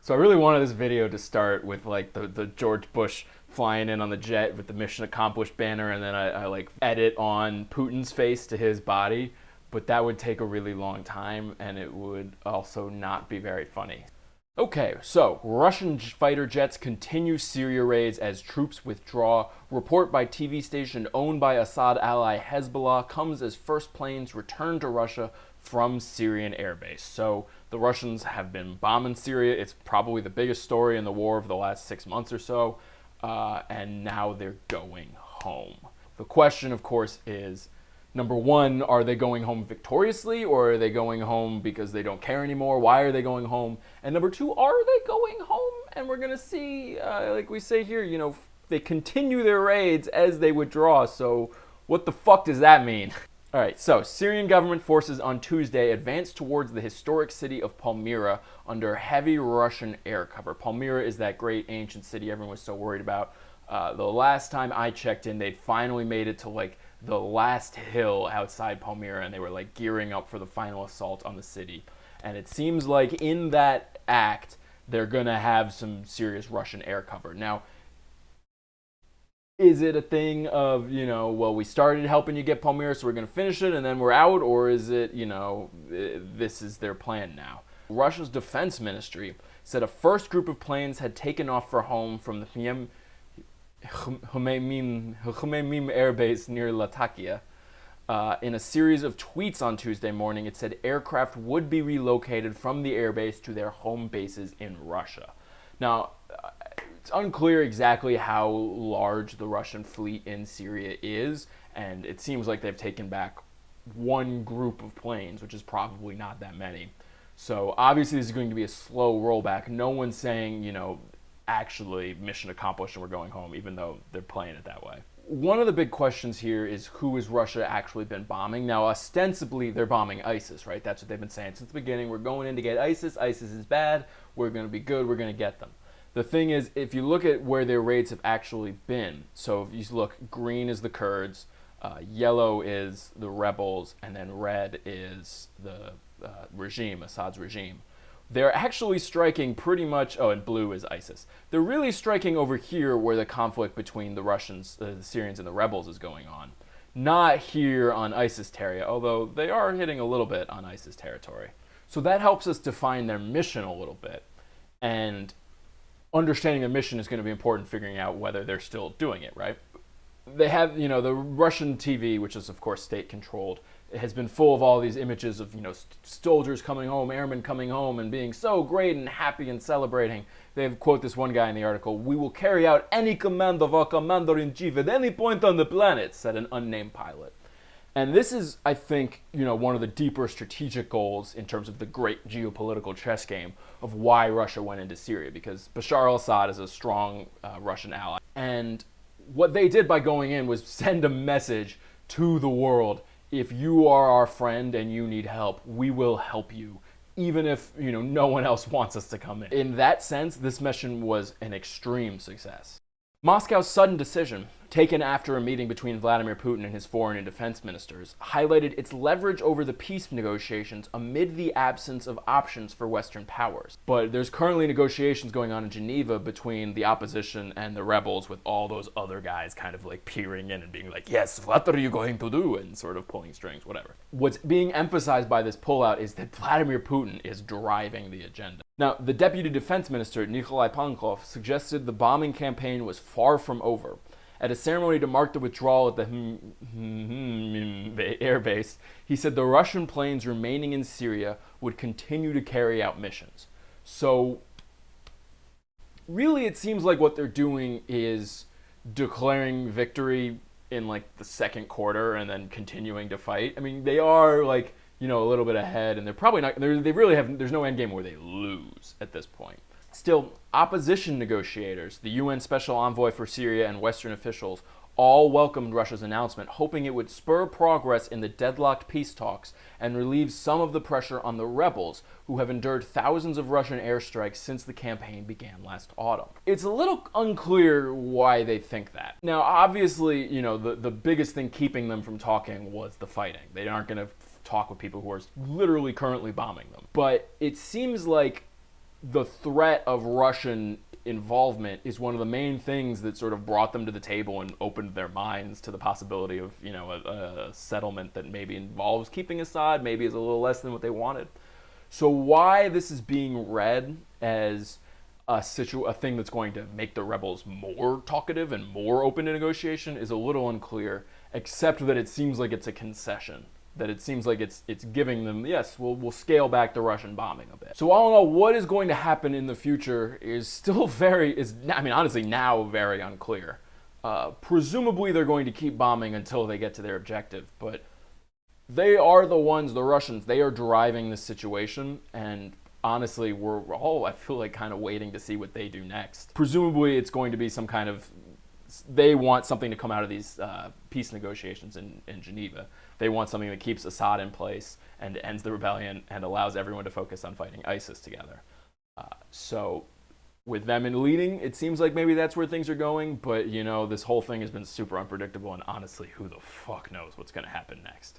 So I really wanted this video to start with like the George Bush flying in on the jet with the mission accomplished banner, and then I like edit on Putin's face to his body, but that would take a really long time and it would also not be very funny. Okay, so Russian fighter jets continue Syria raids as troops withdraw. Report by TV station owned by Assad ally Hezbollah comes as first planes return to Russia from Syrian airbase. So the Russians have been bombing Syria. It's probably the biggest story in the war of the last 6 months or so, and now they're going home. The question, of course, is number one, are they going home victoriously, or are they going home because they don't care anymore? Why are they going home? And number two, are they going home? And we're going to see, like we say here, they continue their raids as they withdraw. So what the fuck does that mean? All right, so Syrian government forces on Tuesday advanced towards the historic city of Palmyra under heavy Russian air cover. Palmyra is that great ancient city everyone was so worried about. The last time I checked in, they'd finally made it to like the last hill outside Palmyra, and they were like gearing up for the final assault on the city. And it seems like in that act, they're gonna have some serious Russian air cover. Now, is it a thing of, well, we started helping you get Palmyra, so we're gonna finish it and then we're out? Or is it, this is their plan now? Russia's defense ministry said a first group of planes had taken off for home from the Khmeimim air base near Latakia. In a series of tweets on Tuesday morning, it said aircraft would be relocated from the airbase to their home bases in Russia. Now, it's unclear exactly how large the Russian fleet in Syria is, and it seems like they've taken back one group of planes, which is probably not that many. So obviously this is going to be a slow rollback. No one's saying, actually mission accomplished and we're going home, even though they're playing it that way. One of the big questions here is, who has Russia actually been bombing? Now, ostensibly, they're bombing ISIS, right? That's what they've been saying since the beginning. We're going in to get ISIS. ISIS is bad. We're going to be good. We're going to get them. The thing is, if you look at where their raids have actually been, so if you look, green is the Kurds, yellow is the rebels, and then red is the regime, Assad's regime. They're actually striking pretty much, and blue is ISIS. They're really striking over here where the conflict between the Russians, the Syrians, and the rebels is going on. Not here on ISIS territory, although they are hitting a little bit on ISIS territory. So that helps us define their mission a little bit. And understanding their mission is going to be important, figuring out whether they're still doing it, right? They have, the Russian TV, which is, of course, state-controlled, has been full of all these images of, soldiers coming home, airmen coming home, and being so great and happy and celebrating. They have, quote this one guy in the article, "We will carry out any command of our commander-in-chief at any point on the planet," said an unnamed pilot. And this is, I think, one of the deeper strategic goals in terms of the great geopolitical chess game of why Russia went into Syria, because Bashar al-Assad is a strong Russian ally. And what they did by going in was send a message to the world: if you are our friend and you need help, we will help you, even if, no one else wants us to come in. In that sense, this mission was an extreme success. Moscow's sudden decision, taken after a meeting between Vladimir Putin and his foreign and defense ministers, highlighted its leverage over the peace negotiations amid the absence of options for Western powers. But there's currently negotiations going on in Geneva between the opposition and the rebels, with all those other guys kind of like peering in and being like, yes, what are you going to do? And sort of pulling strings, whatever. What's being emphasized by this pullout is that Vladimir Putin is driving the agenda. Now, the deputy defense minister, Nikolai Pankov, suggested the bombing campaign was far from over. At a ceremony to mark the withdrawal at the air base, he said the Russian planes remaining in Syria would continue to carry out missions. So, really, it seems like what they're doing is declaring victory in like the second quarter and then continuing to fight. I mean, they are like, a little bit ahead, and they're probably not, there's no end game where they lose at this point. Still, opposition negotiators, the UN Special Envoy for Syria, and Western officials all welcomed Russia's announcement, hoping it would spur progress in the deadlocked peace talks and relieve some of the pressure on the rebels, who have endured thousands of Russian airstrikes since the campaign began last autumn. It's a little unclear why they think that. Now, obviously, the biggest thing keeping them from talking was the fighting. They aren't going to talk with people who are literally currently bombing them. But it seems like the threat of Russian involvement is one of the main things that sort of brought them to the table and opened their minds to the possibility of, a settlement that maybe involves keeping Assad, maybe is a little less than what they wanted. So why this is being read as a thing that's going to make the rebels more talkative and more open to negotiation is a little unclear, except that it seems like it's a concession. That it seems like it's giving them, yes, we'll scale back the Russian bombing a bit. So all in all, what is going to happen in the future is still honestly now very unclear. Presumably they're going to keep bombing until they get to their objective, but they are the ones, the Russians, they are driving this situation, and honestly, we're all, I feel like, kind of waiting to see what they do next. Presumably it's going to be some kind of, they want something to come out of these peace negotiations in Geneva. They want something that keeps Assad in place and ends the rebellion and allows everyone to focus on fighting ISIS together. So with them in leading, it seems like maybe that's where things are going, but this whole thing has been super unpredictable, and honestly, who the fuck knows what's going to happen next.